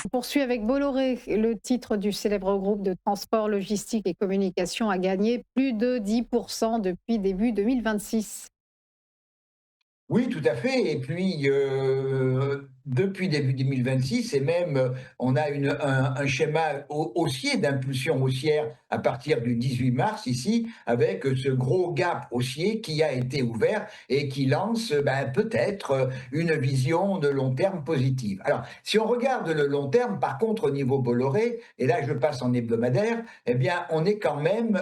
On poursuit avec Bolloré. Le titre du célèbre groupe de transport, logistique et communication a gagné plus de 10% depuis début 2026. Oui, tout à fait. Et puis, depuis début 2026, et même, on a un schéma haussier, d'impulsion haussière à partir du 18 mars ici, avec ce gros gap haussier qui a été ouvert et qui lance peut-être une vision de long terme positive. Alors, si on regarde le long terme, par contre, au niveau Bolloré, et là je passe en hebdomadaire, eh bien, on est quand même,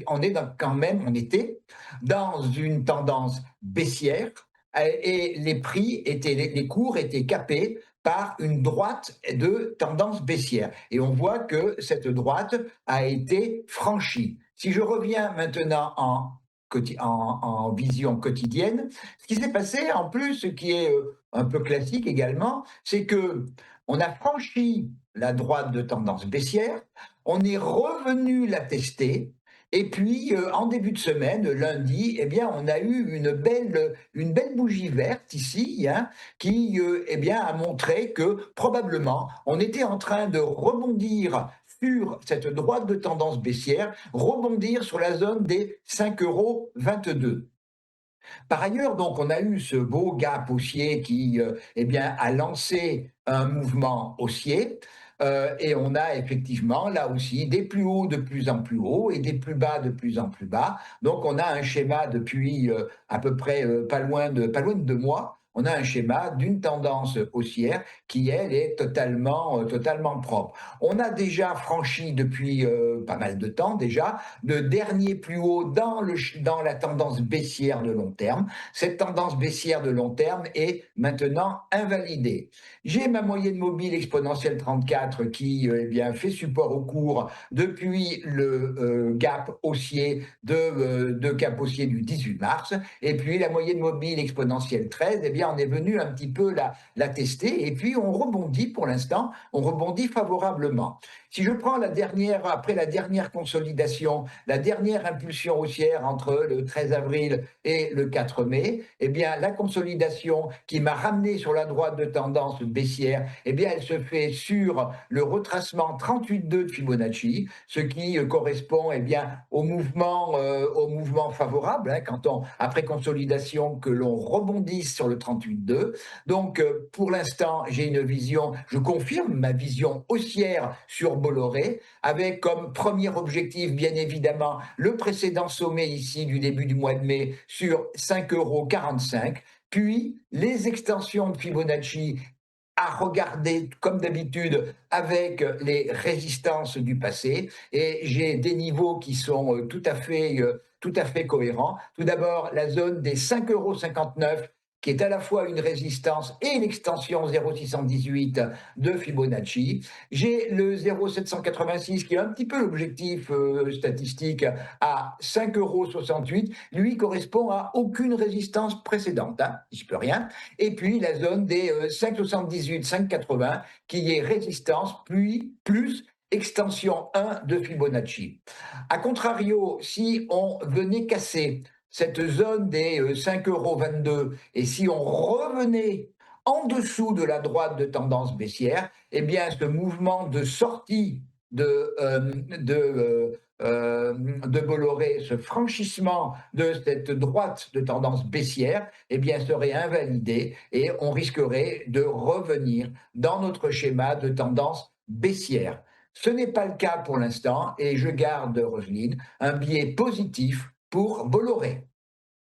on était dans une tendance baissière et les prix étaient, les cours étaient capés par une droite de tendance baissière. Et on voit que cette droite a été franchie. Si je reviens maintenant en vision quotidienne, ce qui s'est passé en plus, ce qui est un peu classique également, c'est que on a franchi la droite de tendance baissière, on est revenu la tester, et puis en début de semaine, lundi, eh bien, on a eu une belle bougie verte ici, hein, qui eh bien, a montré que probablement on était en train de rebondir sur cette droite de tendance baissière, rebondir sur la zone des 5,22 €. Par ailleurs, donc, on a eu ce beau gap haussier qui eh bien, a lancé un mouvement haussier. Et on a effectivement là aussi des plus hauts de plus en plus hauts et des plus bas de plus en plus bas. Donc on a un schéma depuis à peu près pas loin de 2 mois. On a un schéma d'une tendance haussière qui, elle, est totalement propre. On a déjà franchi depuis pas mal de temps déjà le dernier plus haut dans la tendance baissière de long terme. Cette tendance baissière de long terme est maintenant invalidée. J'ai ma moyenne mobile exponentielle 34 qui eh bien, fait support au cours depuis le gap haussier de gap haussier du 18 mars. Et puis la moyenne mobile exponentielle 13, eh bien, on est venu un petit peu la tester. Et puis on rebondit pour l'instant, on rebondit favorablement. Si je prends après la dernière consolidation, la dernière impulsion haussière entre le 13 avril et le 4 mai, eh bien, la consolidation qui m'a ramené sur la droite de tendance baissière, eh bien, elle se fait sur le retracement 38,2 de Fibonacci, ce qui correspond eh bien, au mouvement favorable, hein, après consolidation, que l'on rebondisse sur le 38,2. Donc, pour l'instant, je confirme ma vision haussière sur Bolloré, avec comme premier objectif, bien évidemment, le précédent sommet ici du début du mois de mai sur 5,45 €, puis les extensions de Fibonacci à regarder comme d'habitude avec les résistances du passé, et j'ai des niveaux qui sont tout à fait cohérents. Tout d'abord, la zone des 5,59 € qui est à la fois une résistance et une extension 0,618 de Fibonacci. J'ai le 0,786 qui est un petit peu l'objectif statistique à 5,68 €. Lui correspond à aucune résistance précédente, hein, je peux rien. Et puis la zone des 5,78, 5,80 qui est résistance, puis plus extension 1 de Fibonacci. A contrario, si on venait casser cette zone des 5,22 € et si on revenait en dessous de la droite de tendance baissière, eh bien ce mouvement de sortie de, de Bolloré, ce franchissement de cette droite de tendance baissière, eh bien serait invalidé et on risquerait de revenir dans notre schéma de tendance baissière. Ce n'est pas le cas pour l'instant et je garde, Roselyne, un biais positif pour Bolloré.